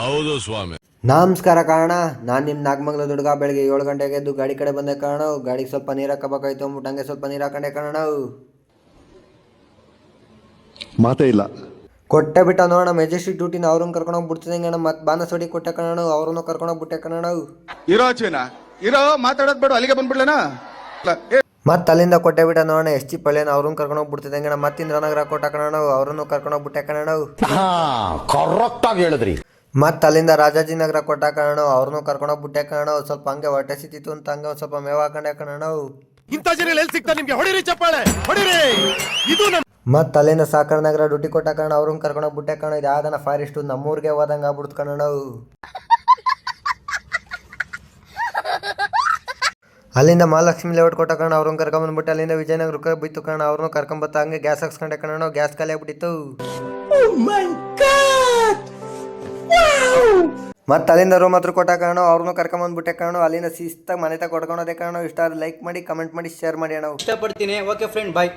ಹೌದು ಸ್ವಾಮಿ. ನಮಸ್ಕಾರ ಕಾರಣ, ನಾನು ನಿಮ್ಮ ನಾಗಮಂಗಲ ದುಡ್ಗ. ಬೆಳಗ್ಗೆ 7 ಗಂಟೆಗೆ ಎದ್ದು ಗಾಡಿ ಕಡೆ ಬಂದೆ ಕಾರಣ. ಗಾಡಿಗೆ ಸ್ವಲ್ಪ ನೀರು ಹಾಕಬೇಕಾಯ್ತು ಅಂದ್ಬಿಟ್ಟು ಹಂಗೆ ಸ್ವಲ್ಪ ನೀರು ಹಾಕೊಂಡೆ ಕಾರಣ. ಮಾತೇ ಇಲ್ಲ. ಕೊಟ್ಟೆ ಬಿಟ್ಟ ನೋಡೋಣ ಮೆಜೆಸ್ಟಿಕ್ ಡ್ಯೂಟಿನ ಅವ್ರನ್ನ ಕರ್ಕೊಂಡೋಗಿ ಬಿಡ್ತಿದ್ದೆ ಅಣ್ಣ. ಮತ್ತೆ ಬಾನಸೋಡಿ ಕೊಟ್ಟೆ ಕಣ, ಅವ್ರನ್ನು ಕರ್ಕೊಂಡೋಗಿ ಬಿಟ್ಟೆ ಕಣ. ಇರೋ ಚೀನಾ ಇರೋ ಮಾತಾಡೋದ್ ಬೇಡ, ಅಲ್ಲಿಗೆ ಬಂದ್ಬಿಡ್ಲೇನಾ. ಮತ್ತೆ ಅಲ್ಲಿಂದ ಕೊಟ್ಟೆ ಬಿಟ್ಟ ನೋಡೋಣ ಎಸ್ ಜಿ ಪಳ್ಳಿನ ಅವ್ರನ್ನ ಕರ್ಕೊಂಡೋಗಿ ಬಿಡ್ತಿದ್ದೆ ಅಣ್ಣ. ಮತ್ತೆ ಇಂದ್ರನಗರ ಕೊಟ್ಟ ಕಣ, ಅವ್ರನ್ನು ಕರ್ಕೊಂಡೋಗಿ ಬಿಟ್ಟೆ ಕಣ. ಕರೆಕ್ಟ್ ಆಗಿ ಹೇಳಿದ್ರಿ. ಮತ್ತೆ ಅಲ್ಲಿಂದ ರಾಜಾಜಿನಗರ ಕೊಟ್ಟ ಕಣ, ಅವ್ರನ್ನು ಕರ್ಕೊಂಡೋಗಿ ಬಿಟ್ಟೆ ಕಣ. ಸ್ವಲ್ಪ ಹಂಗೆ ಹೊಟ್ಟೆ ಸಿಕ್ತಿತ್ತು ಅಂತ ಹಂಗೆ ಒಂದು ಸ್ವಲ್ಪ ಮೇವು ಹಾಕೊಂಡೆ ಕಣ. ಇಂಥ ಜನ ಎಲ್ಲಿ ಸಿಗ್ತಾ ನಿಮ್ಗೆ? ಹೊಡಿರಿ ಚಪ್ಪಾಳೆ ಹೊಡಿರಿ. ಇದು ಮತ್ತೆ ಅಲ್ಲಿಂದ ಸಾಕರ್ ನಗರ ಡ್ಯೂಟಿ ಕೊಟ್ಟ ಕಣ, ಅವ್ರನ್ನ ಕರ್ಕೊಂಡೋಗಿ ಬಿಟ್ಟೆ ಕಣ. ಇದು ಯಾವ್ದನ ಫಾರೆಸ್ಟ್ ನಮ್ಮೂರಿಗೆ ಹೋದಂಗೆ ಆಗ್ಬಿಡ್ತು ಕಣ. ಅಲ್ಲಿಂದ ಮಹಾಲಕ್ಷ್ಮಿ ಲೇಔಟ್ ಕೊಟ್ಟ ಕಣ, ಅವ್ರನ್ನ ಕರ್ಕೊಂಬಂದ್ಬಿಟ್ಟು ಅಲ್ಲಿಂದ ವಿಜಯನಗರಕ್ಕೆ ಬಿತ್ತು ಕಣ. ಅವ್ರನ್ನೂ ಕರ್ಕೊಂಬತ್ತ ಹಂಗೆ ಗ್ಯಾಸ್ ಹಾಕ್ಸ್ಕೊಂಡೆ ಕಣ. ಗ್ಯಾಸ್ ಖಾಲಿ ಆಗ್ಬಿಟ್ಟಿತ್ತು. ಮತ್ತೆ ಅಲ್ಲಿಂದ ರೂಮ್ ಹತ್ರ ಕೊಟ್ಟ ಕಣ, ಅವ್ರನ್ನೂ ಕರ್ಕೊಂಬಂದ್ಬಿಟ್ಟೆ ಕಣ. ಅಲ್ಲಿಂದ ಶಿಸ್ತಾಗಿ ಮನೆ ತಗ ಕೊಡ್ಕೊಂಡೋದೆ ಕಣ. ಇಷ್ಟ ಲೈಕ್ ಮಾಡಿ, ಕಮೆಂಟ್ ಮಾಡಿ, ಶೇರ್ ಮಾಡಿ ಅಣ್ಣ. ಇಷ್ಟಪಡ್ತೀನಿ. ಓಕೆ ಫ್ರೆಂಡ್, ಬಾಯ್.